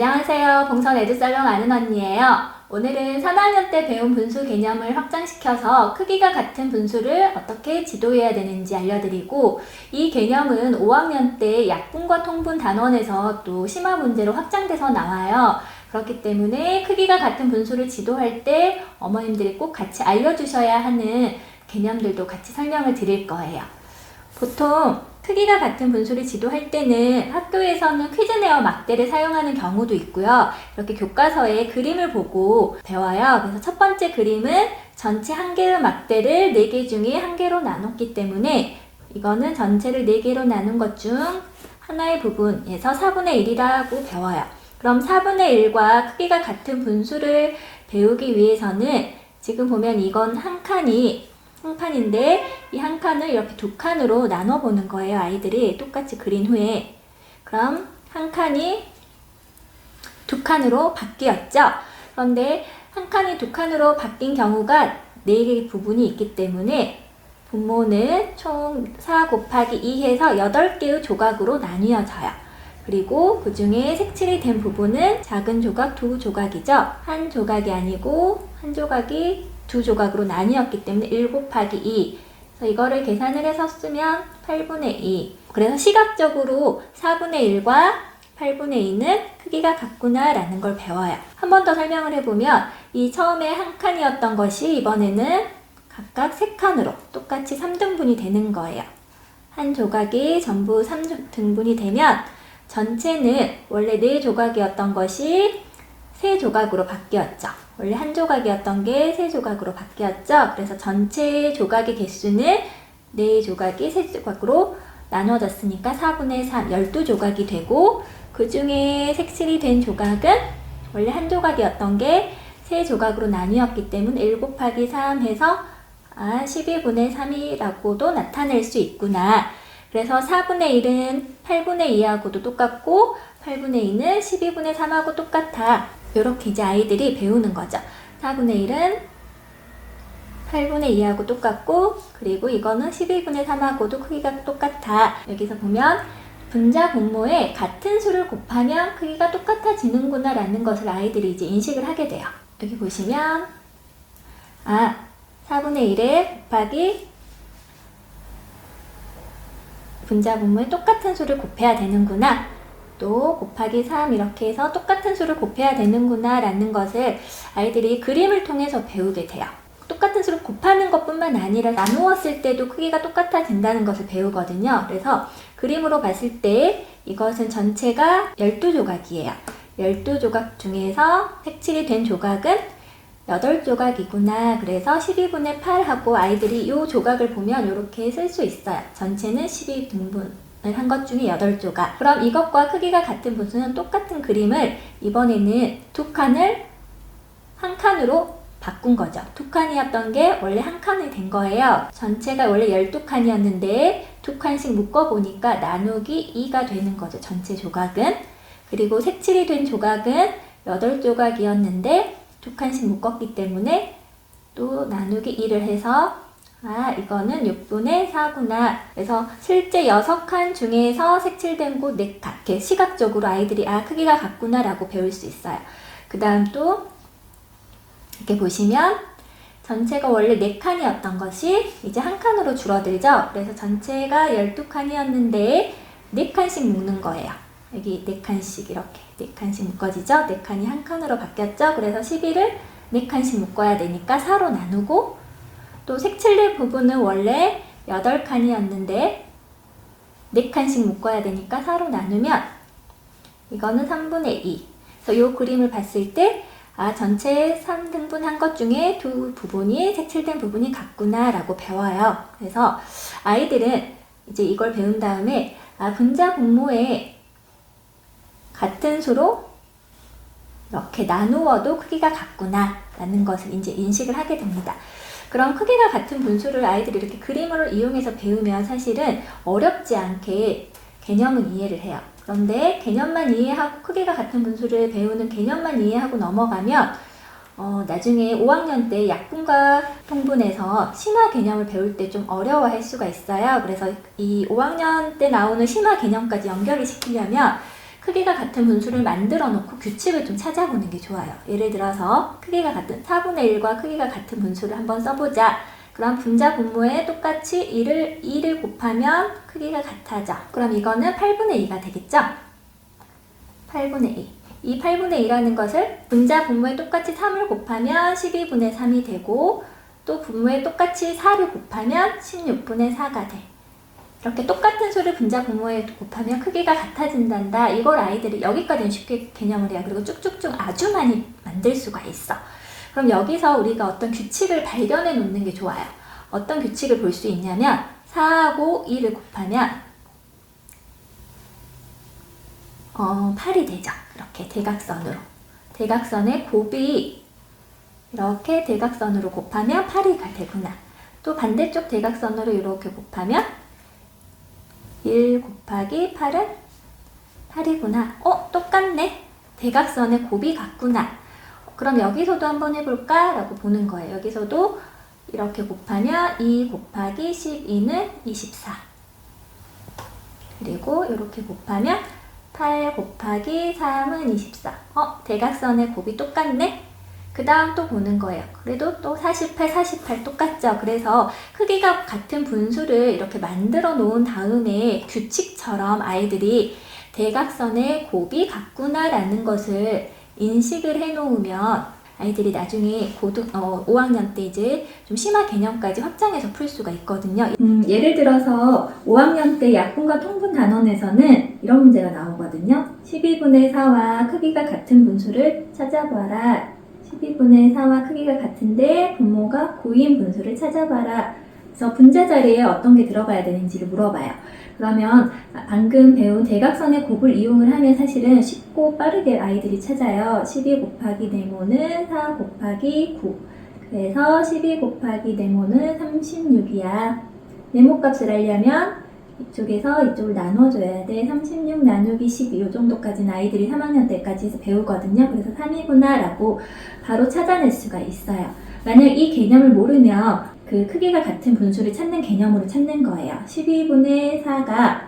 안녕하세요. 봉선 에듀살롱 아는 언니예요. 오늘은 4학년 때 배운 분수 개념을 확장시켜서 크기가 같은 분수를 어떻게 지도해야 되는지 알려드리고, 이 개념은 5학년 때 약분과 통분 단원에서 또 심화 문제로 확장돼서 나와요. 그렇기 때문에 크기가 같은 분수를 지도할 때 어머님들이 꼭 같이 알려주셔야 하는 개념들도 같이 설명을 드릴 거예요. 보통 크기가 같은 분수를 지도할 때는 학교에서는 퀴즈네어 막대를 사용하는 경우도 있고요. 이렇게 교과서에 그림을 보고 배워요. 그래서 첫 번째 그림은 전체 한 개의 막대를 4개 중에 1개로 나눴기 때문에 이거는 전체를 4개로 나눈 것 중 하나의 부분에서 4분의 1이라고 배워요. 그럼 4분의 1과 크기가 같은 분수를 배우기 위해서는 지금 보면 이건 한 칸인데 이 한 칸을 이렇게 2칸으로 나눠보는 거예요. 아이들이 똑같이 그린 후에. 그럼 한 칸이 2칸으로 바뀌었죠. 그런데 한 칸이 2칸으로 바뀐 경우가 4개의 부분이 있기 때문에 분모는 총 4 곱하기 2 해서 8개의 조각으로 나뉘어져요. 그리고 그 중에 색칠이 된 부분은 작은 조각 2조각이죠. 한 조각이 아니고 한 조각이 2조각으로 나뉘었기 때문에 1 곱하기 2. 그래서 이거를 계산을 해서 쓰면 8분의 2. 그래서 시각적으로 4분의 1과 8분의 2는 크기가 같구나 라는 걸 배워요. 한 번 더 설명을 해보면 이 처음에 한 칸이었던 것이 이번에는 각각 3칸으로 똑같이 3등분이 되는 거예요. 한 조각이 전부 3등분이 되면 전체는 원래 4조각이었던 것이 3조각으로 바뀌었죠. 원래 한 조각이었던 게 3조각으로 바뀌었죠. 그래서 전체 조각의 개수는 4조각이 3조각으로 나눠졌으니까 4분의 3, 12조각이 되고, 그 중에 색칠이 된 조각은 원래 한 조각이었던 게 3조각으로 나뉘었기 때문에 1 곱하기 3 해서 12분의 3이라고도 나타낼 수 있구나. 그래서 4분의 1은 8분의 2하고도 똑같고 8분의 2는 12분의 3하고 똑같아. 이렇게 이제 아이들이 배우는 거죠. 4분의 1은 8분의 2하고 똑같고, 그리고 이거는 12분의 3하고도 크기가 똑같아. 여기서 보면 분자 분모에 같은 수를 곱하면 크기가 똑같아지는구나 라는 것을 아이들이 이제 인식을 하게 돼요. 여기 보시면 4분의 1에 곱하기 분자 분모에 똑같은 수를 곱해야 되는구나. 또 곱하기 3 이렇게 해서 똑같은 수를 곱해야 되는구나 라는 것을 아이들이 그림을 통해서 배우게 돼요. 똑같은 수를 곱하는 것뿐만 아니라 나누었을 때도 크기가 똑같아진다는 것을 배우거든요. 그래서 그림으로 봤을 때 이것은 전체가 12조각이에요. 12조각 중에서 색칠이 된 조각은 8조각이구나. 그래서 12분의 8하고 아이들이 이 조각을 보면 이렇게 쓸 수 있어요. 전체는 12등분. 한 것 중에 8조각. 그럼 이것과 크기가 같은 분수는 똑같은 그림을 이번에는 2칸을 한 칸으로 바꾼 거죠. 2칸이었던 게 원래 한 칸이 된 거예요. 전체가 원래 12칸이었는데 2칸씩 묶어보니까 나누기 2가 되는 거죠. 전체 조각은. 그리고 색칠이 된 조각은 8조각이었는데 2칸씩 묶었기 때문에 또 나누기 2를 해서 이거는 6분의 4구나. 그래서 실제 6칸 중에서 색칠된 곳 4칸. 이렇게 시각적으로 아이들이 크기가 같구나 라고 배울 수 있어요. 그 다음 또 이렇게 보시면 전체가 원래 4칸이었던 것이 이제 한 칸으로 줄어들죠. 그래서 전체가 12칸이었는데 4칸씩 묶는 거예요. 여기 4칸씩 이렇게 4칸씩 묶어지죠. 4칸이 한 칸으로 바뀌었죠. 그래서 11을 4칸씩 묶어야 되니까 4로 나누고, 또 색칠된 부분은 원래 8칸이었는데 4칸씩 묶어야 되니까 4로 나누면 이거는 3분의 2. 그래서 이 그림을 봤을 때 전체 3등분 한 것 중에 2 부분이 색칠된 부분이 같구나 라고 배워요. 그래서 아이들은 이제 이걸 배운 다음에 분자 분모에 같은 수로 이렇게 나누어도 크기가 같구나 라는 것을 이제 인식을 하게 됩니다. 그럼 크기가 같은 분수를 아이들이 이렇게 그림을 이용해서 배우면 사실은 어렵지 않게 개념은 이해를 해요. 그런데 개념만 이해하고 크기가 같은 분수를 배우는 개념만 이해하고 넘어가면 나중에 5학년 때 약분과 통분에서 심화 개념을 배울 때 좀 어려워할 수가 있어요. 그래서 이 5학년 때 나오는 심화 개념까지 연결을 시키려면 크기가 같은 분수를 만들어 놓고 규칙을 좀 찾아보는 게 좋아요. 예를 들어서 크기가 같은 4분의 1과 크기가 같은 분수를 한번 써보자. 그럼 분자 분모에 똑같이 2를 곱하면 크기가 같아져. 그럼 이거는 8분의 2가 되겠죠? 8분의 2. 이 8분의 2라는 것을 분자 분모에 똑같이 3을 곱하면 12분의 3이 되고, 또 분모에 똑같이 4를 곱하면 16분의 4가 돼. 이렇게 똑같은 수를 분자 분모에 곱하면 크기가 같아진단다. 이걸 아이들이 여기까지는 쉽게 개념을 해요. 그리고 쭉쭉쭉 아주 많이 만들 수가 있어. 그럼 여기서 우리가 어떤 규칙을 발견해 놓는 게 좋아요. 어떤 규칙을 볼 수 있냐면 4하고 2를 곱하면 8이 되죠. 이렇게 대각선으로. 대각선의 곱이 이렇게 대각선으로 곱하면 8이 되구나. 또 반대쪽 대각선으로 이렇게 곱하면 1 곱하기 8은 8이구나. 똑같네. 대각선의 곱이 같구나. 그럼 여기서도 한번 해볼까? 라고 보는 거예요. 여기서도 이렇게 곱하면 2 곱하기 12는 24. 그리고 이렇게 곱하면 8 곱하기 3은 24. 대각선의 곱이 똑같네? 그 다음 또 보는 거예요. 그래도 또 48, 48 똑같죠? 그래서 크기가 같은 분수를 이렇게 만들어 놓은 다음에 규칙처럼 아이들이 대각선의 곱이 같구나 라는 것을 인식을 해 놓으면 아이들이 나중에 5학년 때 이제 좀 심화 개념까지 확장해서 풀 수가 있거든요. 예를 들어서 5학년 때 약분과 통분 단원에서는 이런 문제가 나오거든요. 12분의 4와 크기가 같은 분수를 찾아봐라. 12분의 4와 크기가 같은데 분모가 9인 분수를 찾아봐라. 그래서 분자 자리에 어떤 게 들어가야 되는지를 물어봐요. 그러면 방금 배운 대각선의 곱을 이용을 하면 사실은 쉽고 빠르게 아이들이 찾아요. 12 곱하기 네모는 4 곱하기 9. 그래서 12 곱하기 네모는 36이야. 네모 값을 알려면 이쪽에서 이쪽을 나눠줘야 돼. 36 나누기 12, 이 정도까지는 아이들이 3학년 때까지 배우거든요. 그래서 3이구나 라고 바로 찾아낼 수가 있어요. 만약 이 개념을 모르면 그 크기가 같은 분수를 찾는 개념으로 찾는 거예요. 12분의 4가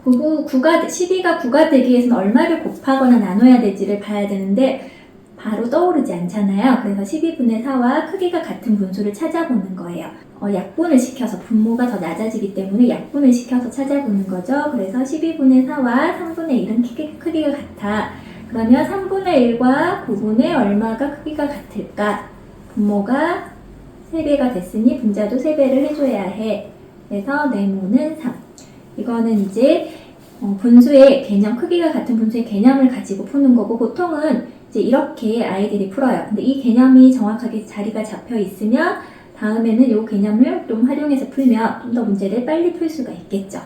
12가 9가 되기 위해서는 얼마를 곱하거나 나눠야 될지를 봐야 되는데 바로 떠오르지 않잖아요. 그래서 12분의 4와 크기가 같은 분수를 찾아보는 거예요. 약분을 시켜서 분모가 더 낮아지기 때문에 약분을 시켜서 찾아보는 거죠. 그래서 12분의 4와 3분의 1은 크기가 같아. 그러면 3분의 1과 9분의 얼마가 크기가 같을까? 분모가 3배가 됐으니 분자도 3배를 해줘야 해. 그래서 네모는 3. 이거는 이제 분수의 개념, 크기가 같은 분수의 개념을 가지고 푸는 거고, 보통은 이제 이렇게 아이들이 풀어요. 근데 이 개념이 정확하게 자리가 잡혀 있으면 다음에는 이 개념을 좀 활용해서 풀면 좀 더 문제를 빨리 풀 수가 있겠죠.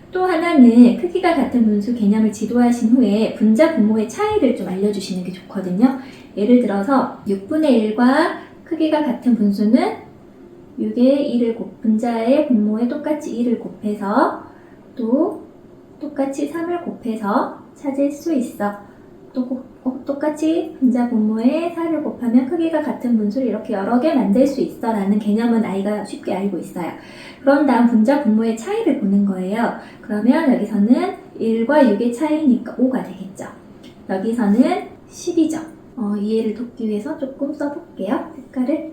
또 하나는 크기가 같은 분수 개념을 지도하신 후에 분자 분모의 차이를 좀 알려주시는 게 좋거든요. 예를 들어서 6분의 1과 크기가 같은 분수는 6에 1을 분자의 분모에 똑같이 1을 곱해서 또 똑같이 3을 곱해서 찾을 수 있어. 또 똑같이 분자 분모에 4를 곱하면 크기가 같은 분수를 이렇게 여러 개 만들 수 있어 라는 개념은 아이가 쉽게 알고 있어요. 그런 다음 분자 분모의 차이를 보는 거예요. 그러면 여기서는 1과 6의 차이니까 5가 되겠죠. 여기서는 10이죠. 이해를 돕기 위해서 조금 써볼게요. 색깔을.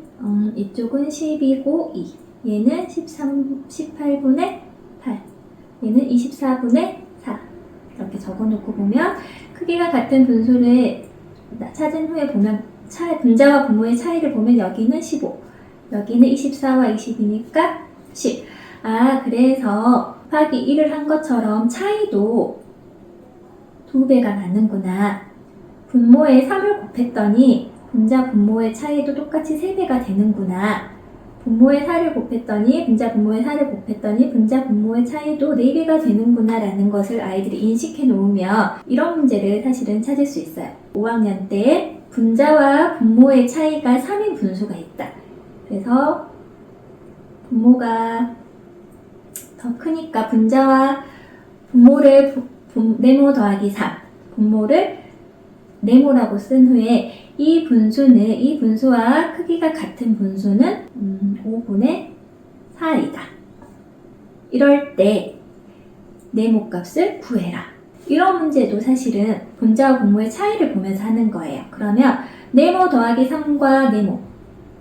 이쪽은 10이고 2. 얘는 18분의 8. 얘는 24분의 4. 이렇게 적어놓고 보면 크기가 같은 분수를 찾은 후에 보면 분자와 분모의 차이를 보면 여기는 15. 여기는 24와 20이니까 10. 그래서 곱하기 1을 한 것처럼 차이도 2배가 나는구나. 분모에 3을 곱했더니 분자 분모의 차이도 똑같이 3배가 되는구나. 분모에 4를 곱했더니 분자 분모에 4를 곱했더니 분자 분모의 차이도 4배가 되는구나 라는 것을 아이들이 인식해 놓으면 이런 문제를 사실은 찾을 수 있어요. 5학년 때 분자와 분모의 차이가 3인 분수가 있다. 그래서 분모가 더 크니까 분자와 분모를 네모 더하기 3, 분모를 네모라고 쓴 후에 이 분수와 크기가 같은 분수는 5분의 4이다. 이럴 때 네모 값을 구해라. 이런 문제도 사실은 분자와 분모의 차이를 보면서 하는 거예요. 그러면 네모 더하기 3과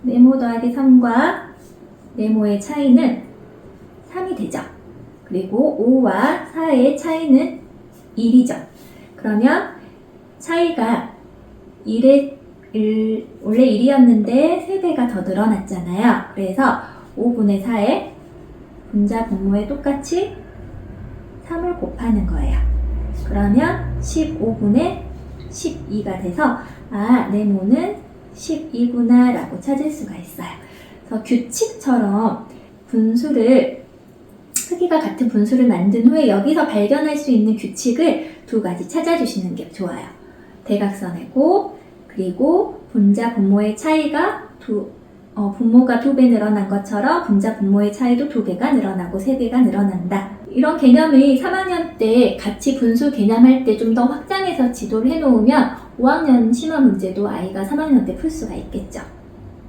네모 더하기 3과 네모의 차이는 3이 되죠. 그리고 5와 4의 차이는 1이죠. 그러면 차이가 원래 1이었는데 3배가 더 늘어났잖아요. 그래서 5분의 4에 분자 분모에 똑같이 3을 곱하는 거예요. 그러면 15분의 12가 돼서 네모는 12구나 라고 찾을 수가 있어요. 그래서 규칙처럼 크기가 같은 분수를 만든 후에 여기서 발견할 수 있는 규칙을 2가지 찾아주시는 게 좋아요. 대각선의 곱, 그리고 분자 분모의 차이가 분모가 2배 늘어난 것처럼 분자 분모의 차이도 2배가 늘어나고 3배가 늘어난다. 이런 개념이 3학년 때 같이 분수 개념할 때 좀 더 확장해서 지도를 해놓으면 5학년 심화 문제도 아이가 3학년 때 풀 수가 있겠죠.